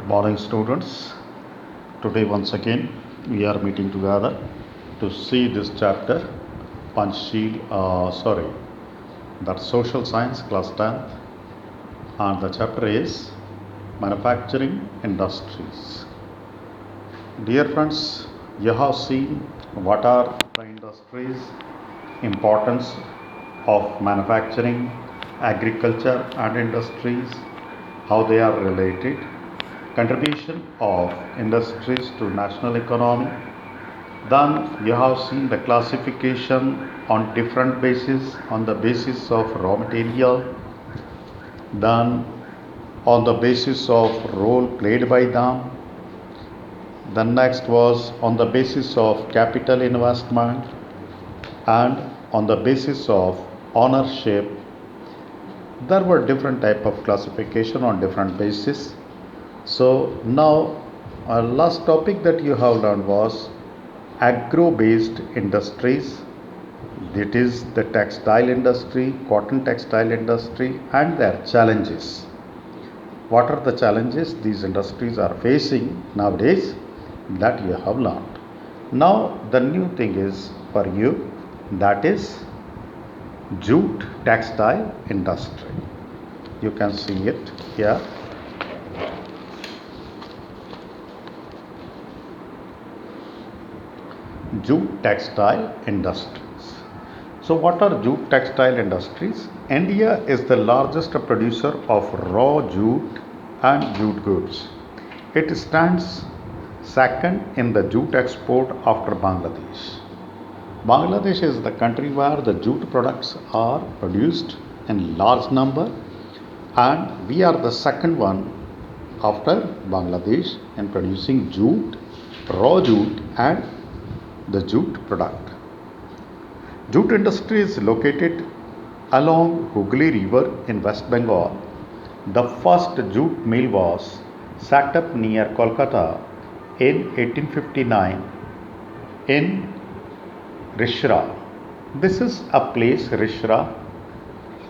Good morning, students. Today, once again, we are meeting together to see this chapter, that social science class 10th, and the chapter is manufacturing industries. Dear friends, you have seen what are the industries, importance of manufacturing, agriculture, and industries, how they are related, contribution of industries to national economy. Then you have seen the classification on different bases, on the basis of raw material, then on the basis of role played by them. The next was on the basis of capital investment and on the basis of ownership. There were different type of classification on different basis. So now last topic that you have learned was agro-based industries, that is the textile industry, cotton textile industry, and their challenges. What are the challenges these industries are facing nowadays that you have learned. Now the new thing is for you, that is jute textile industry. You can see it here. Jute textile industries. So what are jute textile industries? India is the largest producer of raw jute and jute goods. It stands second in the jute export after Bangladesh. Bangladesh is the country where the jute products are produced in large number, and we are the second one after Bangladesh in producing jute, raw jute, and the jute product. Jute industry is located along Hooghly River in West Bengal. The first jute mill was set up near Kolkata in 1859 in Rishra. This is a place, Rishra,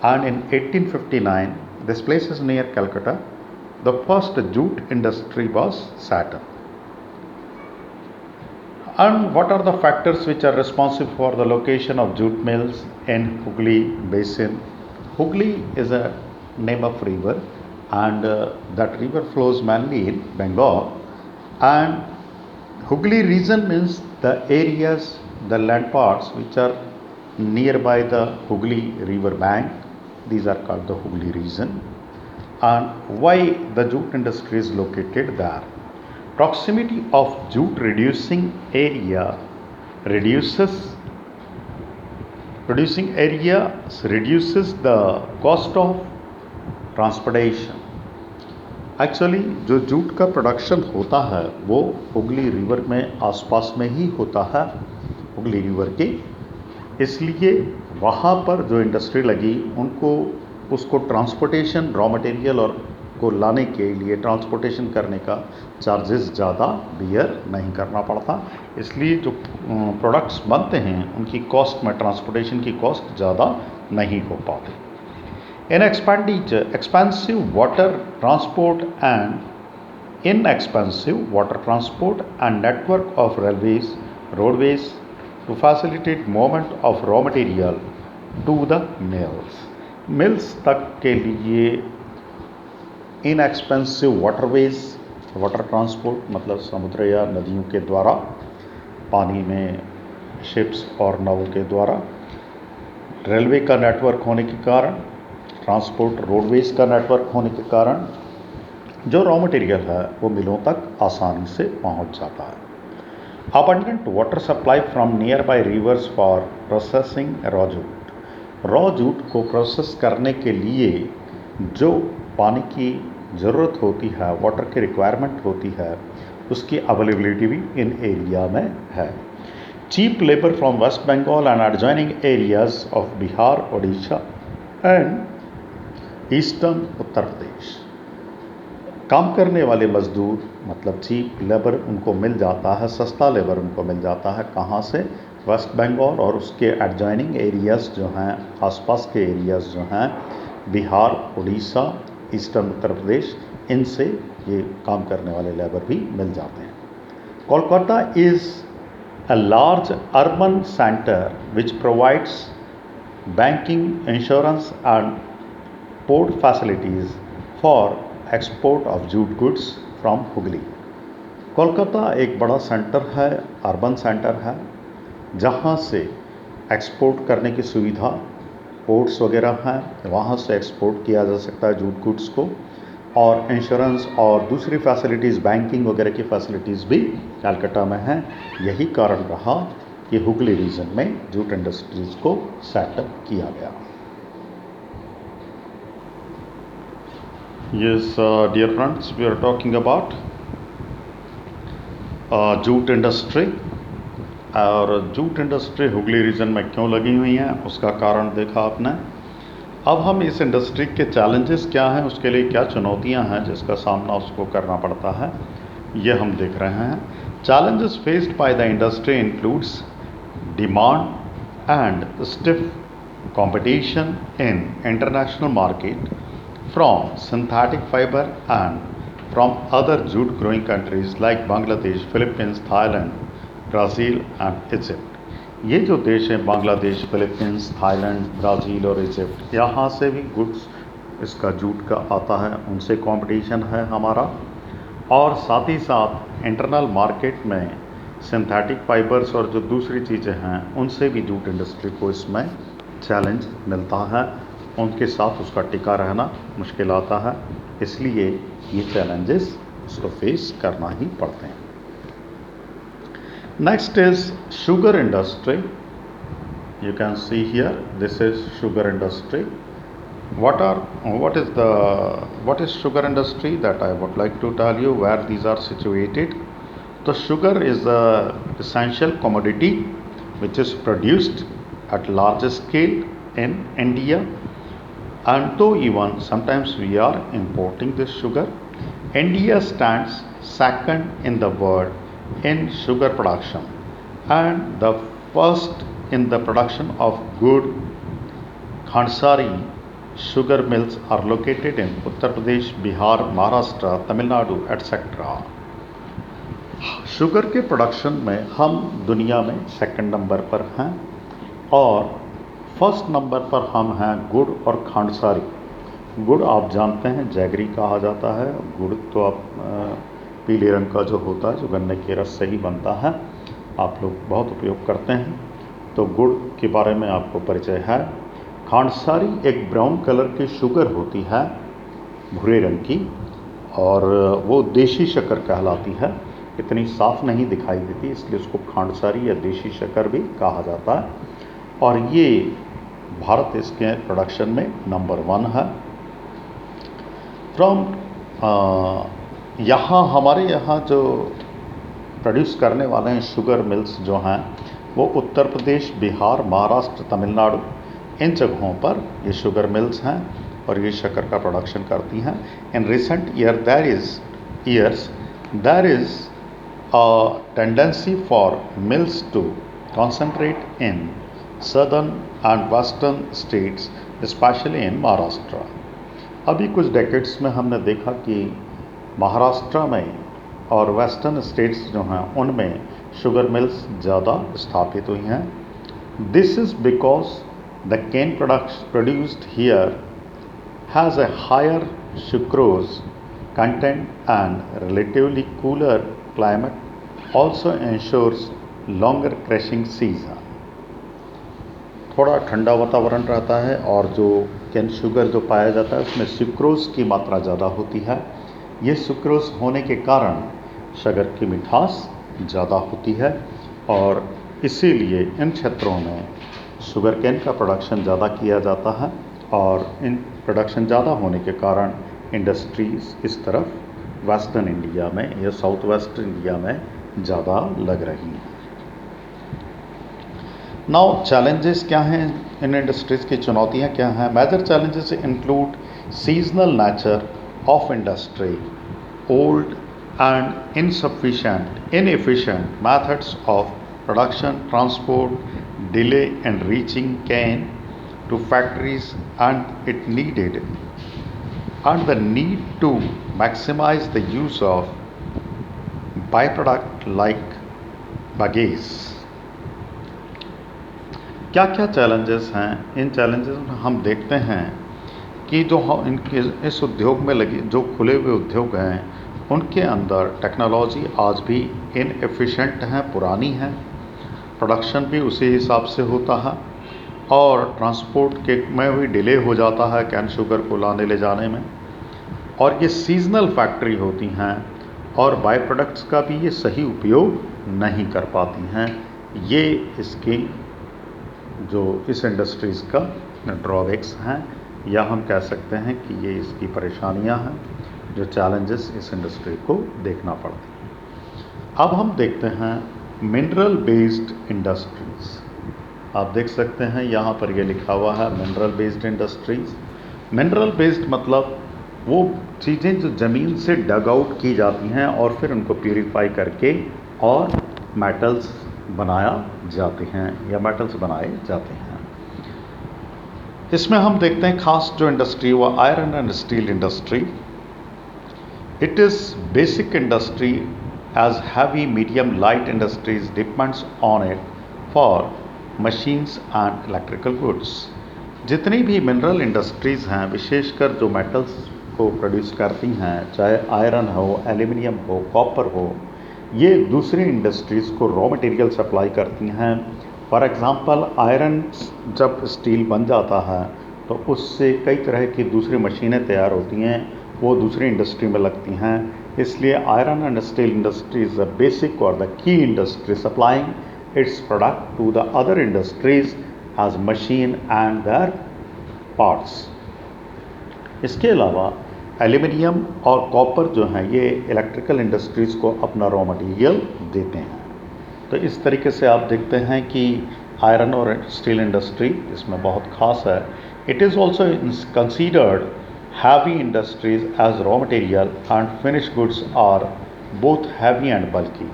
and in 1859, this place is near Calcutta, the first jute industry was set up. And what are the factors which are responsible for the location of jute mills in Hooghly Basin? Hooghly is a name of river, and that river flows mainly in Bengal. And Hooghly region means the areas, the land parts which are nearby the Hooghly river bank. These are called the Hooghly region. And why the jute industry is located there? Proximity of jute producing area reduces the cost of transportation. Actually जो jute का production होता है वो Hooghly river में आसपास में ही होता है, हुगली रिवर के, इसलिए वहाँ पर जो इंडस्ट्री लगी उनको उसको ट्रांसपोर्टेशन रॉ मटेरियल और को लाने के लिए ट्रांसपोर्टेशन करने का चार्जेस ज़्यादा बियर नहीं करना पड़ता, इसलिए जो प्रोडक्ट्स बनते हैं उनकी कॉस्ट में ट्रांसपोर्टेशन की कॉस्ट ज़्यादा नहीं हो पाती. Inexpensive water transport and network of roadways to facilitate movement of raw material to the mills तक के लिए इनएक्सपेंसिव वाटर ट्रांसपोर्ट मतलब समुद्र या नदियों के द्वारा, पानी में शिप्स और नावों के द्वारा, रेलवे का नेटवर्क होने के कारण, ट्रांसपोर्ट रोडवेज का नेटवर्क होने के कारण जो रॉ मटेरियल है वो मिलों तक आसानी से पहुंच जाता है. Abundant water supply from near by reverse for processing raw jute को प्रोसेस करने के लिए जो पानी की ज़रूरत होती है, वाटर की रिक्वायरमेंट होती है, उसकी अवेलेबिलिटी भी इन एरिया में है. Cheap labour from West Bengal and adjoining areas of Bihar, Odisha and eastern Uttar Pradesh. काम करने वाले मजदूर मतलब चीप लेबर उनको मिल जाता है, सस्ता लेबर उनको मिल जाता है. कहाँ से? वेस्ट बंगाल और उसके एडजॉइनिंग एरियाज़ जो हैं, आसपास के एरियाज़ जो हैं, बिहार, उड़ीसा, ईस्टर्न उत्तर प्रदेश, इनसे ये काम करने वाले लेबर भी मिल जाते हैं। Kolkata is a large urban center which provides banking, insurance and port facilities for export of jute goods from Hooghly। Kolkata एक बड़ा सेंटर है, अर्बन सेंटर है, जहाँ से एक्सपोर्ट करने की सुविधा, पोर्ट्स वगैरह हैं, वहाँ से एक्सपोर्ट किया जा सकता है जूट गुड्स को, और इंश्योरेंस और दूसरी फैसिलिटीज़, बैंकिंग वगैरह की फैसिलिटीज़ भी कलकत्ता में हैं। यही कारण रहा कि हुगली रीजन में जूट इंडस्ट्रीज़ को सेटअप किया गया। Yes, dear friends, we are talking about jute industry. और जूट इंडस्ट्री हुगली रीजन में क्यों लगी हुई है, उसका कारण देखा आपने। अब हम इस इंडस्ट्री के चैलेंजेस क्या हैं, उसके लिए क्या चुनौतियां हैं जिसका सामना उसको करना पड़ता है, ये हम देख रहे हैं। Challenges faced by the industry includes demand and stiff competition in international market from synthetic fibre and from other jute growing countries like Bangladesh, Philippines, Thailand, Brazil and Egypt. ये जो देश हैं, बांग्लादेश, फिलीपींस, थाईलैंड, ब्राज़ील और Egypt, यहाँ से भी goods इसका jute का आता है, उनसे कंपटीशन है हमारा। और साथ ही साथ इंटरनल मार्केट में सिंथेटिक फाइबर्स और जो दूसरी चीज़ें हैं, उनसे भी जूट इंडस्ट्री को इसमें चैलेंज मिलता है, उनके साथ उसका टिका रहना मुश्किल आता है, इसलिए ये चैलेंजेस उसको फेस करना ही पड़ते हैं। Next is sugar industry. You can see here, this is sugar industry. What is sugar industry, that I would like to tell you where these are situated. The sugar is a essential commodity which is produced at large scale in India, and though even sometimes we are importing this sugar, India stands second in the world in sugar production and the first in the production of good Khansari sugar mills are located in Uttar Pradesh, Bihar, Maharashtra, Tamil Nadu, etc. Sugar के production में हम दुनिया में second number पर हैं और first number पर हम हैं गुड़ और खांडसारी। गुड़ आप जानते हैं जैगरी कहा जाता है, गुड़ तो आप पीले रंग का जो होता है, जो गन्ने के रस से ही बनता है, आप लोग बहुत उपयोग करते हैं, तो गुड़ के बारे में आपको परिचय है। खांडसारी एक ब्राउन कलर की शुगर होती है, भूरे रंग की, और वो देशी शक्कर कहलाती है, इतनी साफ नहीं दिखाई देती, इसलिए उसको खांडसारी या देशी शक्कर भी कहा जाता है। और ये भारत इसके प्रोडक्शन में नंबर 1 है। फ्रॉम यहाँ हमारे यहाँ जो प्रोड्यूस करने वाले हैं शुगर मिल्स जो हैं, वो उत्तर प्रदेश, बिहार, महाराष्ट्र, तमिलनाडु, इन जगहों पर ये शुगर मिल्स हैं और ये शक्कर का प्रोडक्शन करती हैं। In recent years there is a tendency for mills to concentrate in southern and western states, especially in Maharashtra। अभी कुछ डेकेड्स में हमने देखा कि महाराष्ट्र में और वेस्टर्न स्टेट्स जो हैं उनमें शुगर मिल्स ज़्यादा स्थापित हुई हैं। This is because the cane produced here has a higher sucrose content and relatively cooler climate also ensures longer crushing season। थोड़ा ठंडा वातावरण रहता है और जो कैन शुगर जो पाया जाता है उसमें सुक्रोज की मात्रा ज़्यादा होती है। ये सुक्रोज होने के कारण शुगर की मिठास ज़्यादा होती है और इसीलिए इन क्षेत्रों में शुगर कैन का प्रोडक्शन ज़्यादा किया जाता है और इन प्रोडक्शन ज़्यादा होने के कारण इंडस्ट्रीज़ इस तरफ वेस्टर्न इंडिया में या साउथ वेस्ट इंडिया में ज़्यादा लग रही हैं। नाउ चैलेंजेस क्या हैं, इन इंडस्ट्रीज़ की चुनौतियां क्या हैं। Major challenges include seasonal nature of industry, old and inefficient methods of production, transport, delay in reaching cane to factories, and it needed and the need to maximize the use of byproduct like bagasse. क्या क्या challenges हैं? इन challenges में हम देखते हैं कि जो इनके इस उद्योग में लगे जो खुले हुए उद्योग हैं उनके अंदर टेक्नोलॉजी आज भी इनएफिशिएंट है, पुरानी है, प्रोडक्शन भी उसी हिसाब से होता है और ट्रांसपोर्ट के में भी डिले हो जाता है कैन शुगर को लाने ले जाने में, और ये सीजनल फैक्ट्री होती हैं और बाय प्रोडक्ट्स का भी ये सही उपयोग नहीं कर पाती हैं। ये इसकी जो इस इंडस्ट्रीज़ का ड्रॉबैक्स हैं या हम कह सकते हैं कि ये इसकी परेशानियां हैं, जो चैलेंजेस इस इंडस्ट्री को देखना पड़ती हैं। अब हम देखते हैं मिनरल बेस्ड इंडस्ट्रीज़। आप देख सकते हैं यहाँ पर ये लिखा हुआ है mineral based industries. Mineral based मतलब वो चीज़ें जो ज़मीन से डग आउट की जाती हैं और फिर उनको प्यूरीफाई करके और मेटल्स बनाया जाते हैं या मेटल्स बनाए जाते हैं। इसमें हम देखते हैं खास जो इंडस्ट्री वो iron and steel industry. It is basic industry as heavy medium light industries depends on it for machines and electrical goods. जितनी भी मिनरल इंडस्ट्रीज़ हैं, विशेषकर जो मेटल्स को प्रोड्यूस करती हैं, चाहे आयरन हो, एल्यूमिनियम हो, कॉपर हो, ये दूसरी इंडस्ट्रीज़ को रॉ मटेरियल सप्लाई करती हैं। फॉर एग्ज़ाम्पल आयरन जब स्टील बन जाता है तो उससे कई तरह की दूसरी मशीनें तैयार होती हैं, वो दूसरी इंडस्ट्री में लगती हैं। इसलिए iron and steel industry is the basic और the key industry supplying its product to the other industries as machine and their parts. इसके अलावा एल्यूमिनियम और कॉपर जो हैं ये इलेक्ट्रिकल इंडस्ट्रीज़ को अपना रॉ मटेरियल देते हैं। तो इस तरीके से आप देखते हैं कि आयरन और स्टील इंडस्ट्री इसमें बहुत खास है। It is also considered heavy industries as raw material and finish goods are both heavy and bulky.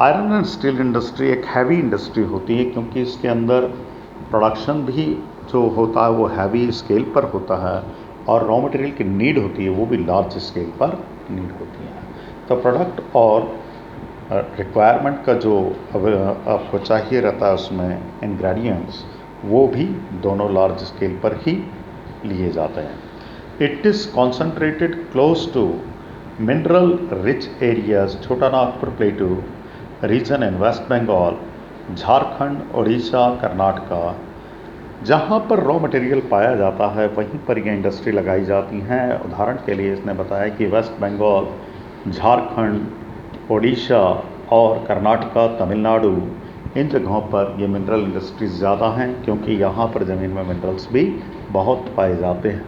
Iron and steel industry एक हैवी इंडस्ट्री होती है क्योंकि इसके अंदर प्रोडक्शन भी जो होता है वो हैवी स्केल पर होता है और रॉ मटेरियल की नीड होती है वो भी लार्ज स्केल पर नीड होती है। तो प्रोडक्ट और रिक्वायरमेंट का जो आपको चाहिए रहता है उसमें इंग्रेडिएंट्स, वो भी दोनों लार्ज स्केल पर ही लिए जाते हैं। It is concentrated close to mineral rich areas Chota Nagpur plateau region in West Bengal, Jharkhand, Orissa, Karnataka. जहाँ पर रॉ मटेरियल पाया जाता है वहीं पर ये इंडस्ट्री लगाई जाती हैं। उदाहरण के लिए इसने बताया कि वेस्ट बंगाल, झारखंड, उड़ीसा और कर्नाटका, तमिलनाडु, इन जगहों पर ये मिनरल इंडस्ट्रीज़ ज़्यादा हैं क्योंकि यहाँ पर ज़मीन में मिनरल्स भी बहुत पाए जाते हैं।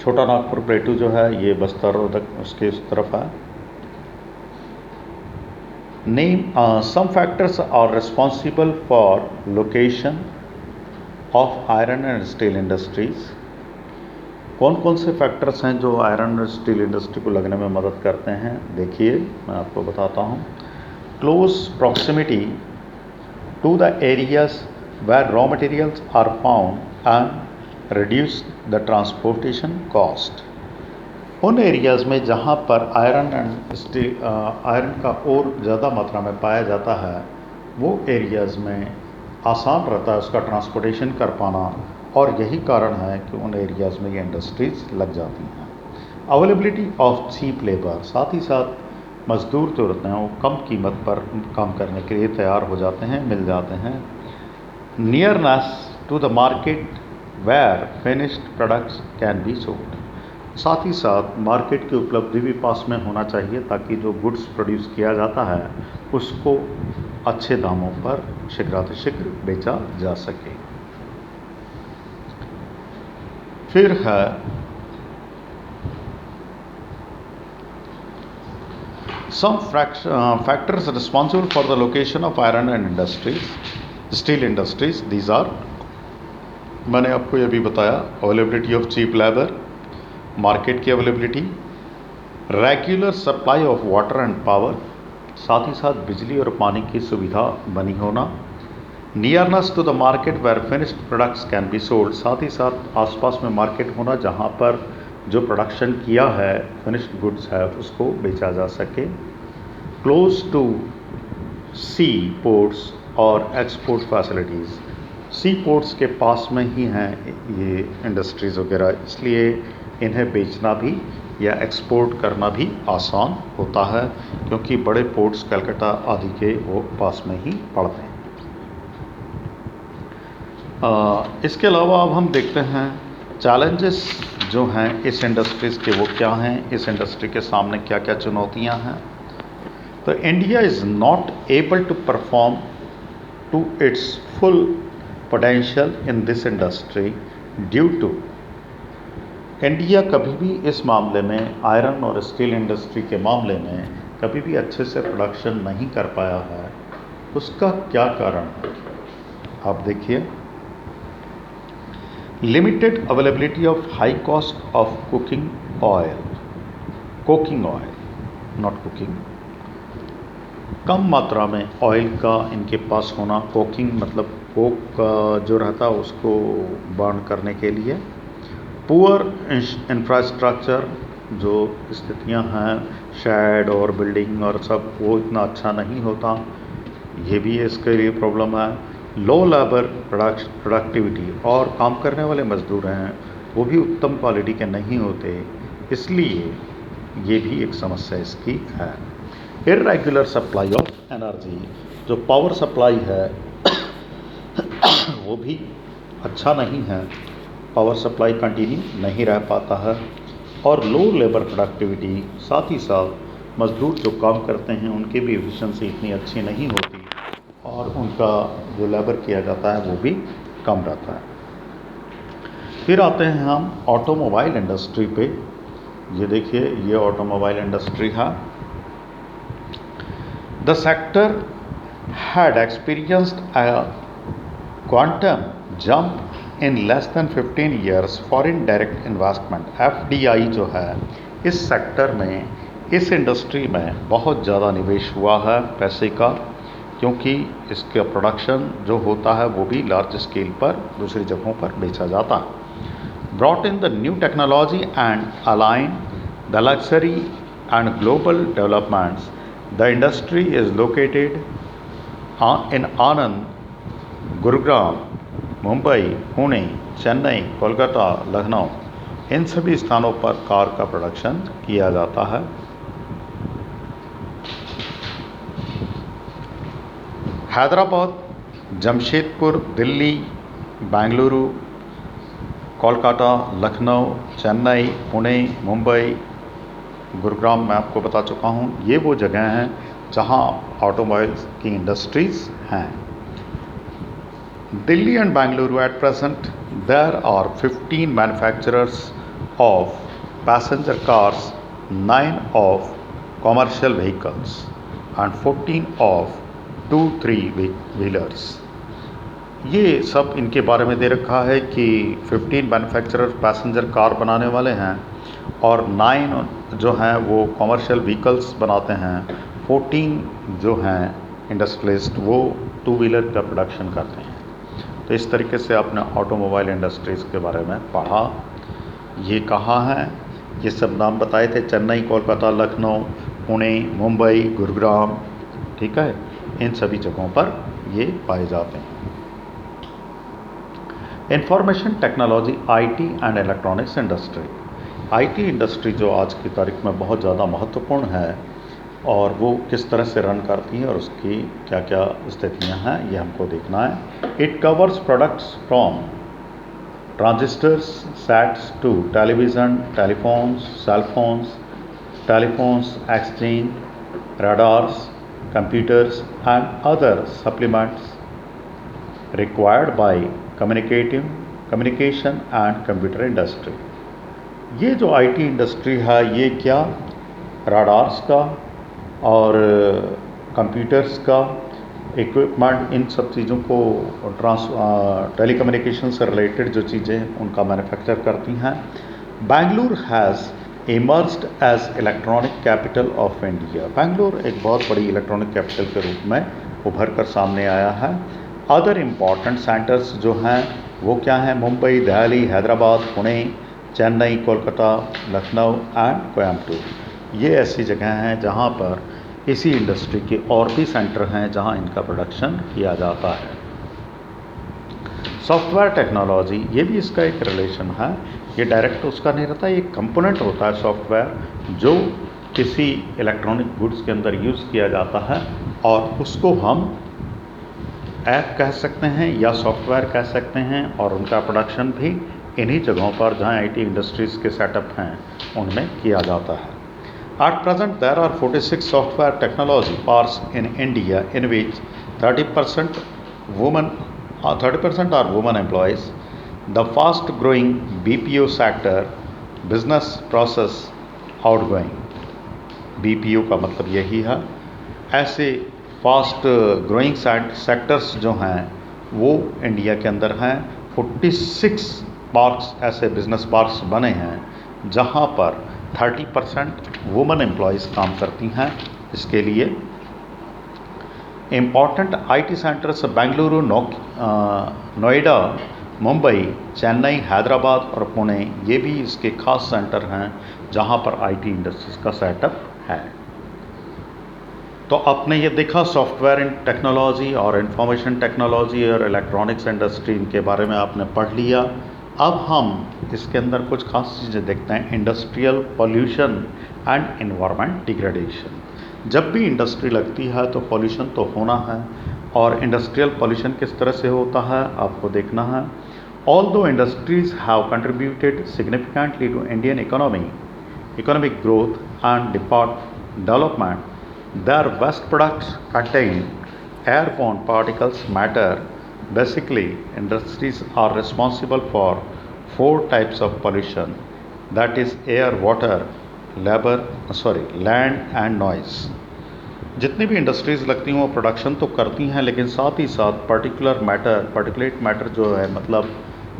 छोटा नागपुर प्लेटू जो है ये बस्तर उसके उस तरफ है। Some factors are responsible for location of iron and steel industries. कौन कौन से फैक्टर्स हैं जो आयरन और स्टील इंडस्ट्री को लगने में मदद करते हैं? देखिए मैं आपको बताता हूँ। Close proximity to the areas where raw materials are found and reduce the transportation cost. उन एरियाज़ में जहाँ पर आयरन एंड स्टील आयरन का और ज़्यादा मात्रा में पाया जाता है वो एरियाज़ में आसान रहता है उसका ट्रांसपोर्टेशन कर पाना, और यही कारण है कि उन एरियाज़ में ये इंडस्ट्रीज़ लग जाती हैं। अवेलेबिलिटी ऑफ चीप लेबर, साथ ही साथ मज़दूर जो रहते हैं वो कम कीमत पर काम करने के लिए तैयार हो जाते हैं, मिल जाते हैं। Nearness to the market where finished products can be sold, साथ ही साथ मार्केट की उपलब्धि भी पास में होना चाहिए ताकि जो गुड्स प्रोड्यूस किया जाता है उसको अच्छे दामों पर शीघ्रातिशीघ्र बेचा जा सके। फिर है some factors responsible for the location of iron and industries, steel industries. These are, मैंने आपको ये भी बताया, availability of cheap labour, market की availability, regular supply of water and power, साथ ही साथ बिजली और पानी की सुविधा बनी होना, nearness to the market where finished products can be sold, साथ ही साथ आसपास में मार्केट होना जहाँ पर जो प्रोडक्शन किया है, फिनिश्ड गुड्स है, उसको बेचा जा सके। क्लोज टू सी पोर्ट्स और एक्सपोर्ट फैसिलिटीज़, सी पोर्ट्स के पास में ही हैं ये इंडस्ट्रीज़ वगैरह, इसलिए इन्हें बेचना भी या एक्सपोर्ट करना भी आसान होता है, क्योंकि बड़े पोर्ट्स कलकत्ता आदि के वो पास में ही पड़ते हैं। इसके अलावा अब हम देखते हैं चैलेंजेस जो हैं इस इंडस्ट्रीज़ के, वो क्या हैं, इस इंडस्ट्री के सामने क्या क्या चुनौतियां हैं। तो India is not able to perform to its full potential in this industry due to, India कभी भी इस मामले में, आयरन और स्टील इंडस्ट्री के मामले में कभी भी अच्छे से प्रोडक्शन नहीं कर पाया है। उसका क्या कारण है, आप देखिए। Limited availability of high cost of cooking oil, not cooking, कम मात्रा में ऑयल का इनके पास होना, कोकिंग मतलब कोक का जो रहता है उसको बर्न करने के लिए। पुअर इंफ्रास्ट्रक्चर, जो स्थितियां हैं शेड और बिल्डिंग और सब, वो इतना अच्छा नहीं होता, ये भी इसके लिए प्रॉब्लम है। लो लेबर प्रोडक्टिविटी, और काम करने वाले मजदूर हैं वो भी उत्तम क्वालिटी के नहीं होते, इसलिए ये भी एक समस्या इसकी है। इर्रेगुलर सप्लाई ऑफ एनर्जी, जो पावर सप्लाई है वो भी अच्छा नहीं है, पावर सप्लाई कंटिन्यू नहीं रह पाता है। और लो लेबर प्रोडक्टिविटी, साथ ही साथ मजदूर जो काम करते हैं उनकी भी एफिशिएंसी इतनी अच्छी नहीं होती, और उनका जो लेबर किया जाता है वो भी कम रहता है। फिर आते हैं हम ऑटोमोबाइल इंडस्ट्री पे। ये देखिए, ये ऑटोमोबाइल इंडस्ट्री है। The sector had experienced a quantum jump in less than 15 years foreign direct investment, FDI जो है इस सेक्टर में, इस इंडस्ट्री में बहुत ज़्यादा निवेश हुआ है पैसे का, क्योंकि इसका प्रोडक्शन जो होता है वो भी लार्ज स्केल पर दूसरी जगहों पर बेचा जाता है। Brought in the new technology and align the luxury and global developments, the industry is located in Anand, Gurugram, Mumbai, Pune, Chennai, Kolkata, Lucknow, इन सभी स्थानों पर कार का प्रोडक्शन किया जाता है। हैदराबाद, जमशेदपुर, दिल्ली, बेंगलुरु, कोलकाता, लखनऊ, चेन्नई, पुणे, मुंबई, गुरुग्राम मैं आपको बता चुका हूँ, ये वो जगह हैं जहाँ ऑटोमोबाइल्स की इंडस्ट्रीज़ हैं। Delhi and Bangalore at present there are 15 manufacturers of passenger cars, 9 of commercial vehicles and 14 of 2-3 wheelers। ये सब इनके बारे में दे रखा है कि 15 मैन्युफैक्चरर पैसेंजर कार बनाने वाले हैं, और 9 जो हैं वो कॉमर्शियल व्हीकल्स बनाते हैं, 14 जो हैं इंडस्ट्रियलिस्ट वो 2 व्हीलर का प्रोडक्शन करते हैं। तो इस तरीके से आपने ऑटोमोबाइल इंडस्ट्रीज़ के बारे में पढ़ा। ये कहाँ है, ये सब नाम बताए थे, चेन्नई, कोलकाता, लखनऊ, पुणे, मुंबई, गुरुग्राम, ठीक है, इन सभी जगहों पर ये पाए जाते हैं। Information technology, IT and electronics industry, IT industry जो आज की तारीख में बहुत ज़्यादा महत्वपूर्ण है, और वो किस तरह से रन करती है और उसकी क्या क्या स्थितियाँ हैं ये हमको देखना है। It covers products from transistors, sets to television, telephones, cellphones, telephones exchange, radars, computers and other supplements required by communication and computer industry. ये जो IT इंडस्ट्री है ये क्या रडार्स का और कंप्यूटर्स का इक्विपमेंट, इन सब चीज़ों को टेलीकम्युनिकेशन से रिलेटेड जो चीज़ें उनका मैन्युफैक्चर करती हैं। Bengaluru has emerged as electronic capital of India, Bengaluru एक बहुत बड़ी इलेक्ट्रॉनिक कैपिटल के रूप में उभर कर सामने आया है, अदर इम्पॉर्टेंट सेंटर्स जो हैं वो क्या हैं? मुंबई, दिल्ली, हैदराबाद, पुणे, चेन्नई, कोलकाता, लखनऊ एंड कोयम्बटूर। ये ऐसी जगह हैं जहाँ पर इसी इंडस्ट्री के और भी सेंटर हैं जहाँ इनका प्रोडक्शन किया जाता है। सॉफ्टवेयर टेक्नोलॉजी, ये भी इसका एक रिलेशन है। ये डायरेक्ट उसका नहीं रहता, ये कंपोनेंट होता है सॉफ्टवेयर जो किसी इलेक्ट्रॉनिक गुड्स के अंदर यूज़ किया जाता है और उसको हम ऐप कह सकते हैं या सॉफ्टवेयर कह सकते हैं, और उनका प्रोडक्शन भी इन्हीं जगहों पर जहाँ आईटी इंडस्ट्रीज़ के सेटअप हैं उनमें किया जाता है। At present, there are 46 software technology parks in India, in which 30% are women employees. The fast-growing BPO sector, business process outgoing, BPO का मतलब यही है। ऐसे फास्ट ग्रोइंग सेक्टर्स जो हैं वो इंडिया के अंदर हैं। 46 पार्क्स, ऐसे बिजनेस पार्क्स बने हैं जहाँ पर 30% वुमेन एम्प्लॉयज़ काम करती हैं। इसके लिए important IT centres Bengaluru, Noida, Mumbai, Chennai, Hyderabad और पुणे, ये भी इसके खास सेंटर हैं जहाँ पर आईटी इंडस्ट्रीज का सेटअप है। तो आपने ये देखा सॉफ्टवेयर टेक्नोलॉजी और इंफॉर्मेशन टेक्नोलॉजी और इलेक्ट्रॉनिक्स इंडस्ट्री, इनके बारे में आपने पढ़ लिया। अब हम इसके अंदर कुछ खास चीज़ें देखते हैं। Industrial pollution and environment degradation. जब भी इंडस्ट्री लगती है तो पॉल्यूशन तो होना है, और इंडस्ट्रियल पॉल्यूशन किस तरह से होता है आपको देखना है। Although industries have contributed significantly to Indian economic growth and development, their waste products contain airborne particles matter. Basically, industries are responsible for 4 types of pollution, that is air, water, land and noise. जितनी भी industries लगती हैं वो production तो करती हैं, लेकिन साथ ही साथ पार्टिकुलेट मैटर जो है, मतलब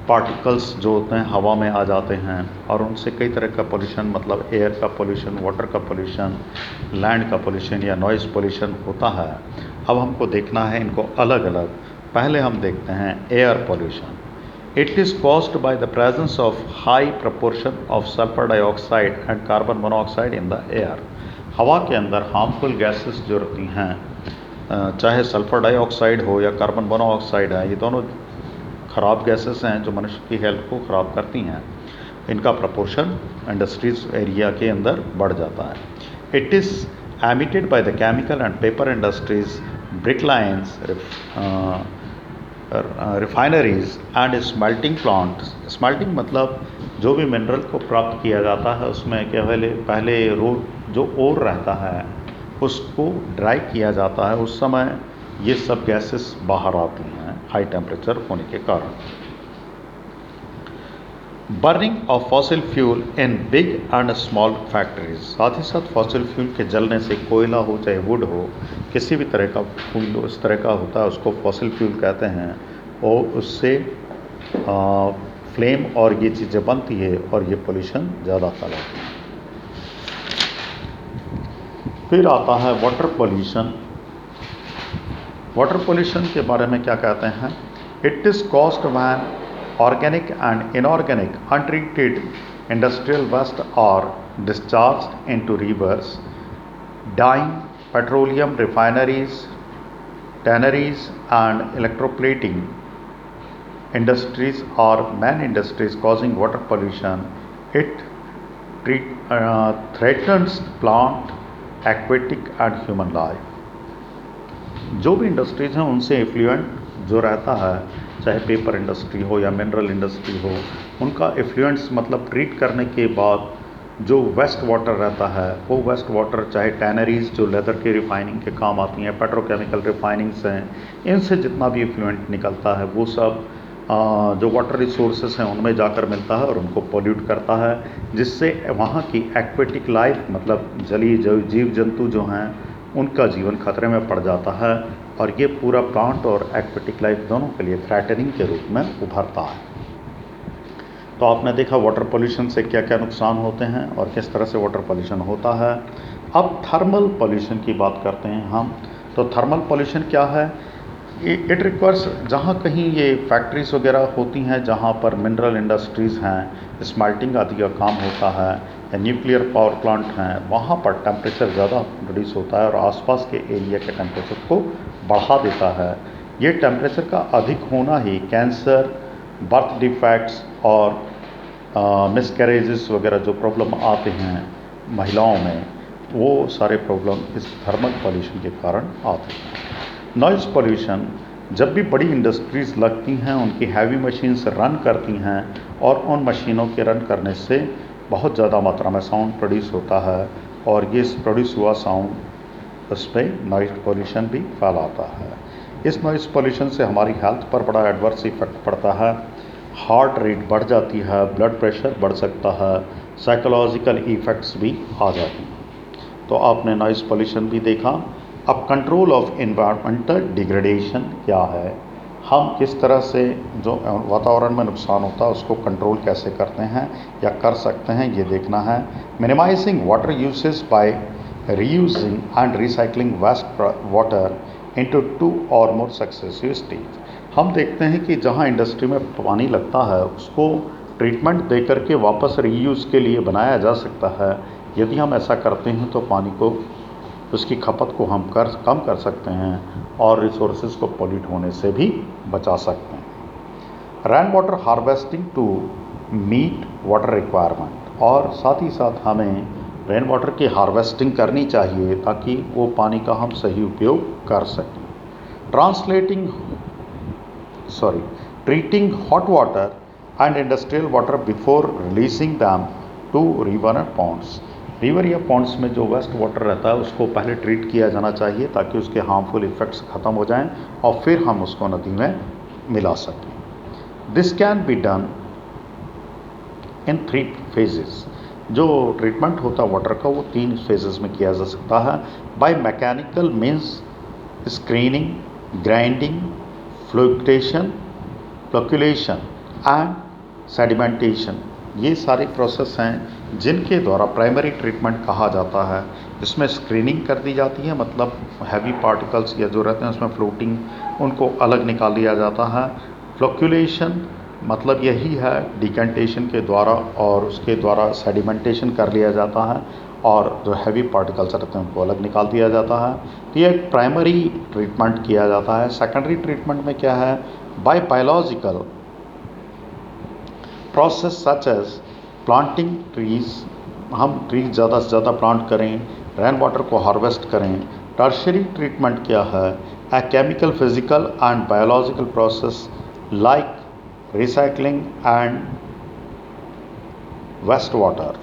पार्टिकल्स जो होते हैं हवा में आ जाते हैं और उनसे कई तरह का पोल्यूशन, मतलब एयर का पोल्यूशन, वाटर का पोल्यूशन, लैंड का पोल्यूशन या नॉइज़ पोल्यूशन होता है। अब हमको देखना है इनको अलग अलग। पहले हम देखते हैं air pollution. It is caused by the presence of high proportion of sulphur dioxide and carbon monoxide in the air. हवा के अंदर हार्मफुल गैसेस जो रहती हैं, चाहे सल्फर डाइऑक्साइड हो या कार्बन मोनोऑक्साइड है, ये दोनों ख़राब गैसेस हैं जो मनुष्य की हेल्थ को ख़राब करती हैं। इनका प्रपोर्शन इंडस्ट्रीज एरिया के अंदर बढ़ जाता है। It is emitted by the chemical and paper industries, brick lines, refineries and smelting plants. Smelting मतलब जो भी मिनरल को प्राप्त किया जाता है उसमें क्या पहले जो ओर रहता है उसको ड्राई किया जाता है, उस समय ये सब गैसेस बाहर आती हैं हाई टेम्परेचर होने के कारण। Burning of fossil fuel in big and small factories. साथ ही साथ फॉसिल फ्यूल के जलने से, कोयला हो चाहे वुड हो, किसी भी तरह का फ्यूल उस तरह का होता है उसको फॉसिल फ्यूल कहते हैं, और उससे फ्लेम और ये चीज़ें बनती है और ये पोल्यूशन ज़्यादा फैलाती है। फिर आता है वाटर पोल्यूशन। वाटर पोल्यूशन के बारे में क्या कहते हैं? It is caused when organic and inorganic untreated industrial waste are discharged into rivers. Dyeing, petroleum refineries, tanneries and electroplating industries are main industries causing water pollution. It threatens plant, aquatic and human life. जो भी industries हैं उनसे effluent जो रहता है, चाहे paper industry हो या मिनरल इंडस्ट्री हो, उनका इफ्लुएंस मतलब ट्रीट करने के बाद जो वेस्ट वाटर रहता है वो वेस्ट वाटर, चाहे टैनरीज जो लेदर के रिफाइनिंग के काम आती हैं, पेट्रोकेमिकल रिफाइनिंग्स हैं, इनसे जितना भी इफ्लुएंट निकलता है वो सब जो वाटर रिसोर्सेस हैं उनमें जाकर मिलता है और उनको पोल्यूट करता है, जिससे वहाँ की एक्वेटिक लाइफ मतलब जलीय जीव जंतु जो हैं उनका जीवन खतरे में पड़ जाता है, और ये पूरा प्लांट और एक्वेटिक लाइफ दोनों के लिए थ्रेटनिंग के रूप में उभरता है। तो आपने देखा वाटर पोल्यूशन से क्या क्या नुकसान होते हैं और किस तरह से वाटर पोल्यूशन होता है। अब थर्मल पोल्यूशन की बात करते हैं हम। तो थर्मल पोल्यूशन क्या है? इट रिक्वायर्स, जहाँ कहीं ये फैक्ट्रीज वगैरह होती हैं, जहाँ पर मिनरल इंडस्ट्रीज़ हैं, स्मेल्टिंग आदि का काम होता है, या न्यूक्लियर पावर प्लांट हैं, वहाँ पर टेम्परेचर ज़्यादा प्रोड्यूस होता है और आसपास के एरिया के टेम्परेचर को बढ़ा देता है। ये टेम्परेचर का अधिक होना ही कैंसर, बर्थ डिफेक्ट्स और मिसकैरेजेस वगैरह जो प्रॉब्लम आते हैं महिलाओं में, वो सारे प्रॉब्लम इस थर्मल पॉल्यूशन के कारण आते हैं। नॉइज़ पॉल्यूशन, जब भी बड़ी इंडस्ट्रीज़ लगती हैं, उनकी हैवी मशीन्स रन करती हैं और उन मशीनों के रन करने से बहुत ज़्यादा मात्रा में साउंड प्रोड्यूस होता है और ये प्रोड्यूस हुआ साउंड उस पर नॉइज़ पॉल्यूशन भी फैलाता है। इस नॉइज़ पॉल्यूशन से हमारी हेल्थ पर बड़ा एडवर्स इफेक्ट पड़ता है। हार्ट रेट बढ़ जाती है, ब्लड प्रेशर बढ़ सकता है, साइकोलॉजिकल इफ़ेक्ट्स भी आ जाती हैं। तो आपने नॉइज़ पॉल्यूशन भी देखा। अब कंट्रोल ऑफ एनवायरमेंटल डिग्रेडेशन क्या है, हम किस तरह से जो वातावरण में नुकसान होता है उसको कंट्रोल कैसे करते हैं या कर सकते हैं, ये देखना है। Minimizing water usage by reusing and recycling waste water into 2 और मोर सक्सेसिव स्टेज। हम देखते हैं कि जहाँ इंडस्ट्री में पानी लगता है उसको ट्रीटमेंट दे करके वापस रीयूज़ के लिए बनाया जा सकता है। यदि हम ऐसा करते हैं तो पानी को, उसकी खपत को हम कम कर सकते हैं और रिसोर्सेज को पॉल्यूट होने से भी बचा सकते हैं। Rain water harvesting to meet water requirement, और साथ ही साथ हमें रेन वाटर की हार्वेस्टिंग करनी चाहिए ताकि वो पानी का हम सही उपयोग कर सकें। Treating hot water and industrial water before releasing them to river and ponds. River या पॉन्ड्स में जो वेस्ट वाटर रहता है उसको पहले ट्रीट किया जाना चाहिए ताकि उसके हार्मफुल इफ़ेक्ट्स ख़त्म हो जाएं और फिर हम उसको नदी में मिला सकें। This can be done in 3 phases. जो ट्रीटमेंट होता है वाटर का वो 3 फेजेस में किया जा सकता है। By mechanical means screening, grinding, flotation, flocculation and sedimentation. ये सारे प्रोसेस हैं जिनके द्वारा प्राइमरी ट्रीटमेंट कहा जाता है। इसमें स्क्रीनिंग कर दी जाती है, मतलब हैवी पार्टिकल्स या जो रहते हैं उसमें फ्लोटिंग, उनको अलग निकाल दिया जाता है। फ्लोकुलेशन मतलब यही है डिकेंटेशन के द्वारा, और उसके द्वारा सेडिमेंटेशन कर लिया जाता है और जो हैवी पार्टिकल्स रहते हैं उनको अलग निकाल दिया जाता है। तो ये एक प्राइमरी ट्रीटमेंट किया जाता है। सेकेंडरी ट्रीटमेंट में क्या है, by biological process such as planting trees, हम ट्रीज ज़्यादा से ज़्यादा प्लांट करें, रेन वाटर को हार्वेस्ट करें। टर्शरी ट्रीटमेंट क्या है, a chemical, physical and biological process like recycling and waste water.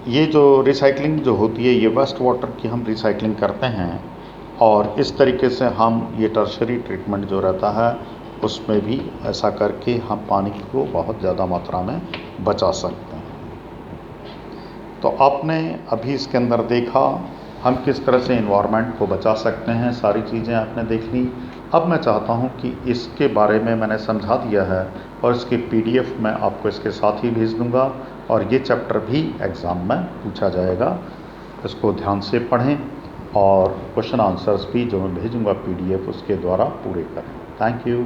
ये जो रिसाइकलिंग जो होती है, ये वेस्ट वाटर की हम रिसाइकलिंग करते हैं और इस तरीके से हम ये टर्शरी ट्रीटमेंट जो रहता है उसमें भी ऐसा करके हम पानी को बहुत ज़्यादा मात्रा में बचा सकते हैं। तो आपने अभी इसके अंदर देखा हम किस तरह से इन्वायरमेंट को बचा सकते हैं, सारी चीज़ें आपने देख ली। अब मैं चाहता हूं कि इसके बारे में मैंने समझा दिया है और इसकी PDF मैं आपको इसके साथ ही भेज दूंगा और ये चैप्टर भी एग्ज़ाम में पूछा जाएगा। इसको ध्यान से पढ़ें और क्वेश्चन आंसर्स भी जो मैं भेजूंगा PDF उसके द्वारा पूरे करें। Thank you.